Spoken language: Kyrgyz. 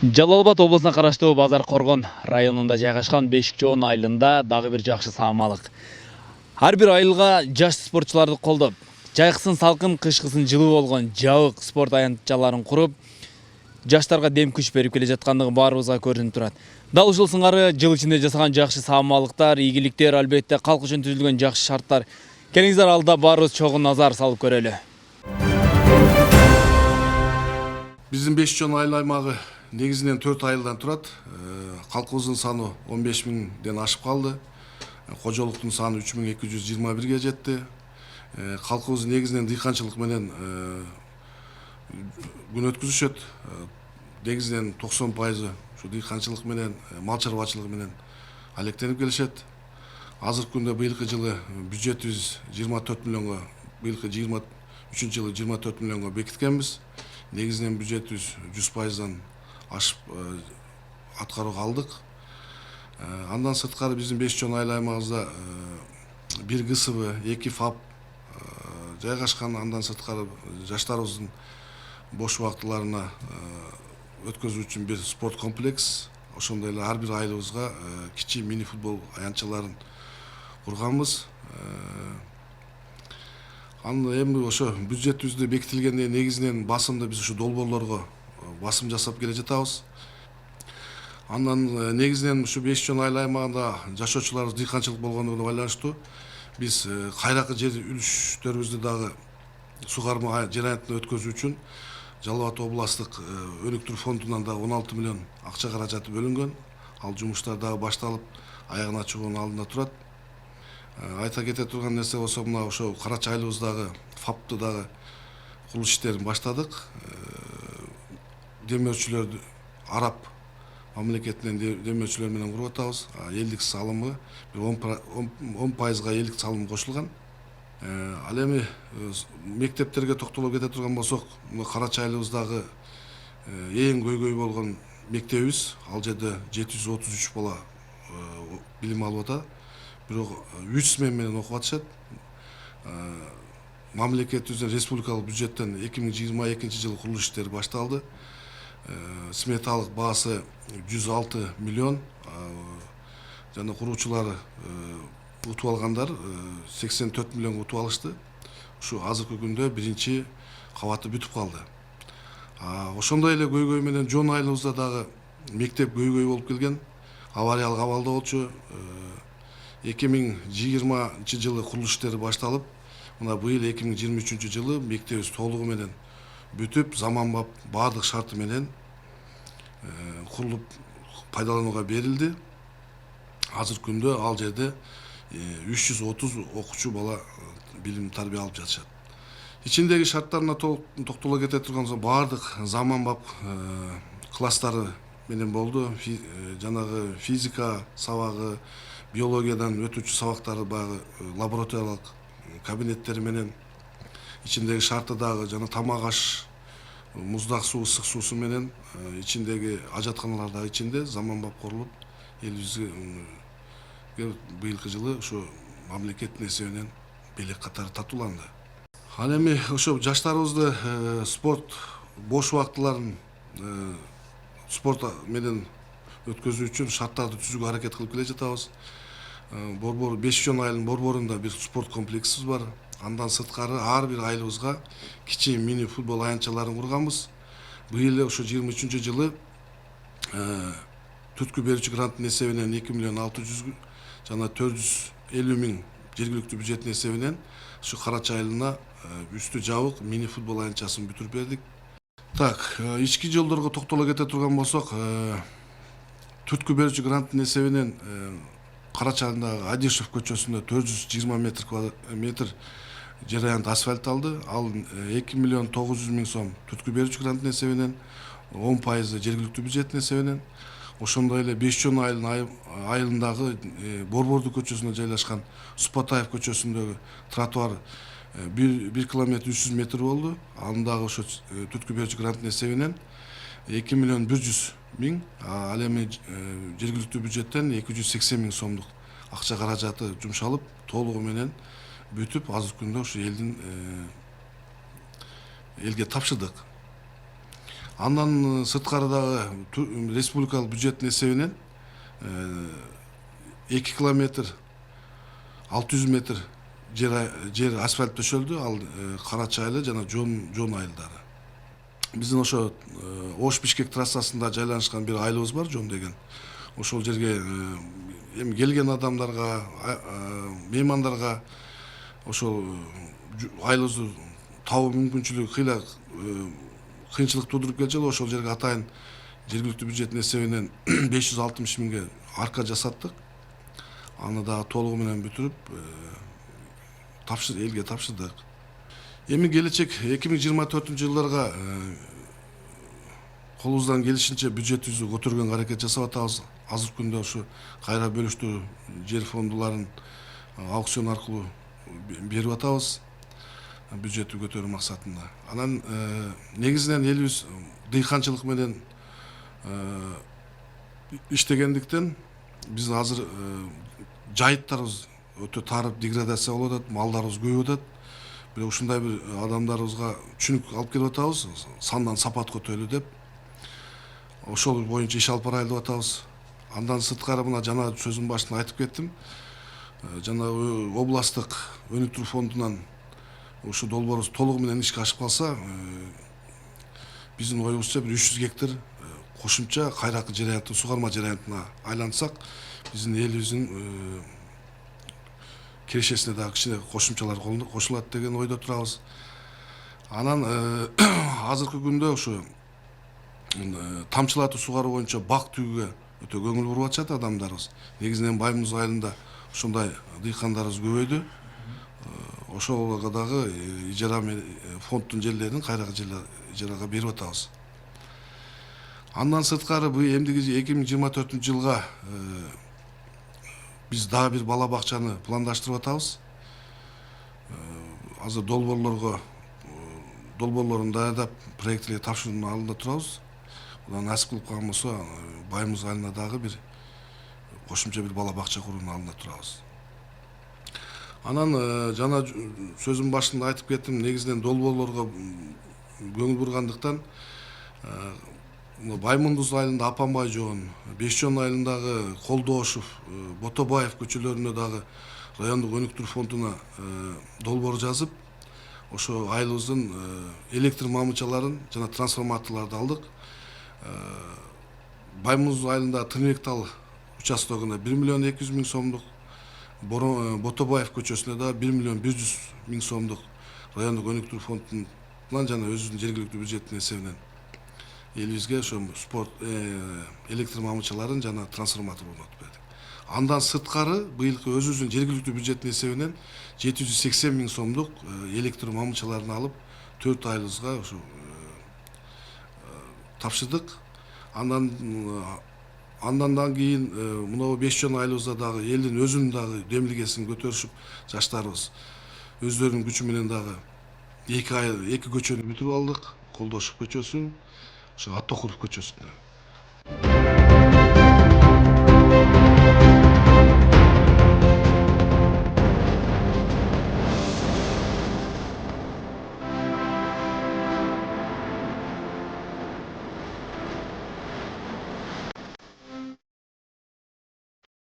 Жалал Абад облусуна караштуу Базар Коргон районунда жайгашкан Бешикчоон айылында дагы бир жакшы саамалык. Ар бир айылга жаш спортчуларды колдоп, жайкысын салкын, кышкысын жылуу болгон жабык спорт аянтчаларын куруп, жаштарга дем күч берип келе жаткандыгы баарыбызга көрүнүп турат. Дал ушул сыңары жыл ичинде жасаган жакшы саамалыктар, ийгиликтер, албетте калк үчүн түзүлгөн жакшы шарттар. Келиңиздер алда баарыбыз чогуу назар салып көрөлү. Биздин Бешикчоон айыл аймагы негизинен 4 айылдан турат. Калкыбыздын саны 15 миңден ашып калды. Кожолуктун саны 3221ге жетти. Калкыбыз негизинен дыйканчылык менен күн өткүзүшөт. Негизинен 90% ушу дыйканчылык менен, мал чарбачылыгы менен алектенип келишет. Азыркы күндө быйылкы жылы бюджетибиз 24 миллионго, быйылкы 23 жылы 24 миллионго бекиткенбиз. Негизинен бюджетибиз 100%дан ашып аткарууга алдык. Андан сырткары биздин Бешикчоон айыл аймагыбызда 1 ГСБ, 2 ФАП жайгашкан. Андан сырткары жаштарыбыздын бош убактыларына өткөзүү үчүн бир спорт комплекс, ошондой эле ар бир айылыбызга кичи мини футбол аянтчаларын курганбыз. Аны эми ошо бюджетибизде бекитилгенде негизинен басымды биз ушу долбоорлорго басым жасап келе жатабыз. Андан негизинен ушу Бешикчоон айыл аймагында жашоочуларыбыз дыйканчылык болгондугуна байланыштуу биз кайракы жер үлүштөрүбүздү дагы сугарма жер аянтына өткөзүү үчүн Жалал Абад областтык өнүктүрүү фондунан дагы 16 миллион акча каражаты бөлүнгөн. Ал жумуштар дагы башталып, аягына чыгуунун алдында турат. Айта кете турган нерсе болсо, мына ошо Карача айылыбыздагы ФАПты дагы курулуш иштерин баштадык. Демөөрчүлөрдү араб мамлекетинен демөөрчүлөр менен куруп атабыз. Элдик салымы 10%га элдик салым кошулган. Ал эми мектептерге токтолуп кете турган болсок, мына Карача айылыбыздагы эң көйгөй болгон мектебибиз, ал жерде 733 бала билим алып атат. Бирок 3 смена менен окуп атышат. Мамлекетибиздин республикалык бюджеттен 2022 жылы курулуш иштери башталды. Сметалык баасы 106 миллион. Жана куруучулары утуп алгандар 84 миллион утуп алышты. Ушу азыркы күндө биринчи кабаты бүтүп калды. Ошондой эле көйгөй менен Жон айылыбызда дагы мектеп көйгөй болуп келген. Авариялык абалда болчу. 2020 жылы курулуш иштери башталып, мына быйыл 2023 жылы мектебибиз толугу менен бүтүп, заманбап баардык шарты менен курулуп пайдаланууга берилди. Азыркы күндө ал жерде 330 окуучу бала билим тарбия алып жатышат. Ичиндеги шарттарына токтоло кете турган соң баардык заманбап класстары менен болду. Жанагы физика сабагы, биологиядан өтүүчү сабактары багы лабораториялык кабинеттери менен, ичиндеги шарты дагы жана тамак аш, муздак суу, ысык суусу менен ичиндеги ажатканалар дагы ичинде заманбап курулуп, элибизге быйылкы жылы ошо мамлекеттин эсебинен белек катары татууланды. Ал эми ошо жаштарыбызды спорт бош убактыларын спорт менен өткөзүү үчүн шарттарды түзүүгө аракет кылып келе жатабыз. Борбор Бешикчоон айылынын борборунда бир спорт комплексибиз бар. Андан сырткары ар бир айылыбызга кичи мини футбол аянтчаларын курганбыз. Быйыл ошо 23 жылы түрткү берүүчү гранттын эсебинен 2 миллион 600 жана 450 миң жергиликтүү бюджеттин эсебинен ушу Карача айылына үстү жабык мини футбол аянтчасын бүтүрүп бердик. Так, ички жолдорго токтоло кете турган болсок, түрткү берүүчү гранттын эсебинен Карачандагы Адишев көчөсүндө 420 метр жер аянт асфальт алды. Ал 2 миллион 900 миң сом түрткү берүүчү гранттын эсебинен, 10% жергиликтүү бюджеттин эсебинен. Ошондой эле Бешикчоон айылындагы Борборду көчөсүндө жайлашкан Супатаев көчөсүндөгү тротуар 1 километр 300 метр болду. Андагы ошо түрткү берүүчү гранттын эсебинен 2 миллион 100 миң, ал эми жергиликтүү бюджеттен 280 миң сомдук акча каражаты жумшалып, толугу менен бүтүп, азыркы күндө ушу элге тапшырдык. Андан сырткары дагы республикалык бюджеттин эсебинен 2 километр 600 метр жер асфальт төшөлдү. Ал Карача айылы жана Жон айылдары. Биздин ошо Ош Бишкек трассасында жайланышкан бир айылыбыз бар, Жон деген. Ошол жерге эми келген адамдарга, меймандарга ошол айылыбызды табуу мүмкүнчүлүгү кыйынчылык туудуруп келчү. Ошол жерге атайын жергиликтүү бюджеттин эсебинен 560 миңге арка жасаттык. Аны дагы толугу менен бүтүрүп элге тапшырдык. Эми келечек 2024 жылдарга колубуздан келишинче бюджетибизди көтөргөнгө аракет жасап атабыз. Азыркы күндө ушу кайра бөлүштүү жер фондуларын аукцион аркылуу берип атабыз, бюджетти көтөрүү максатында. Анан негизинен элибиз дыйканчылык менен иштегендиктен биздин азыр жайыттарыбыз өтө тарып деградация болуп атат, малдарыбыз көбөйүп атат. Бирок ушундай бир адамдарыбызга түшүнүк алып келип атабыз, сандан сапат көтөрөлү деп. Ошол боюнча иш алып барайлы деп атабыз. Андан сырткары мына жана сөзүм башында айтып кеттим. Жана областтык өнүктүрүү фондунан ушу долбоорубуз толугу менен ишке ашып калса, биздин оюбузча бир 300 гектар кошумча кайракы жер аянтын сугарма жер аянтына айлантсак, биздин элибиздин кирешесине дагы кичине кошумчалар кошулат деген ойдо турабыз. Анан азыркы күндө ушу тамчылатуу сугаруу боюнча бак түгүүгө өтө көңүл буруп атышат адамдарыбыз. Негизинен Баймуз айылында ушундай дыйкандарыбыз көбөйдү. Ошолго дагы ижара фонддун жерлерин кайракы ижарага берип атабыз. Андан сырткары эмдиги 2024 жылга биз дагы бир бала бакчаны пландаштырып атабыз. Азыр долбоорлорун даярдап, проекттерге тапшыруунун алдында турабыз. Мына насип кылып калган болсо, Баймуз айылына дагы бир кошумча бир бала бакча куруунун алдында турабыз. Анан жана сөзүм башында айтып кеттим, негизинен долбоорлорго көңүл бургандыктан Баймундуз айылында Апанбай Жоон, Бешчон айылындагы Колдошев, Ботобаев көчөлөрүнө дагы райондук өнүктүрүү фондуна долбоор жазып, ошо айылыбыздын электр мамычаларын жана трансформаторлорду алдык. Баймуз айылында Тырмектал участогуна 1 миллион 200 миң сомдук, Ботобаев көчөсүнө да 1 миллион 100 миң сомдук райондук өнүктүрүү фондунан жана өзүбүздүн жергиликтүү бюджеттин эсебинен элибизге ошо спорт электр мамычаларын жана трансформатор орнотуп бердик. Андан сырткары быйылкы өзүбүздүн жергиликтүү бюджеттин эсебинен 780 миң сомдук электр мамычаларын алып 4 айылыбызга ошо тапшырдык. Андан кийин мына Бешчон айылыбызда дагы элдин өзүнүн дагы демилгесин көтөрүшүп, жаштарыбыз өздөрүнүн күчү менен дагы 2 көчөнү бүтүп алдык. Колдошев көчөсү, ошо Аттокуров көчөсүндө.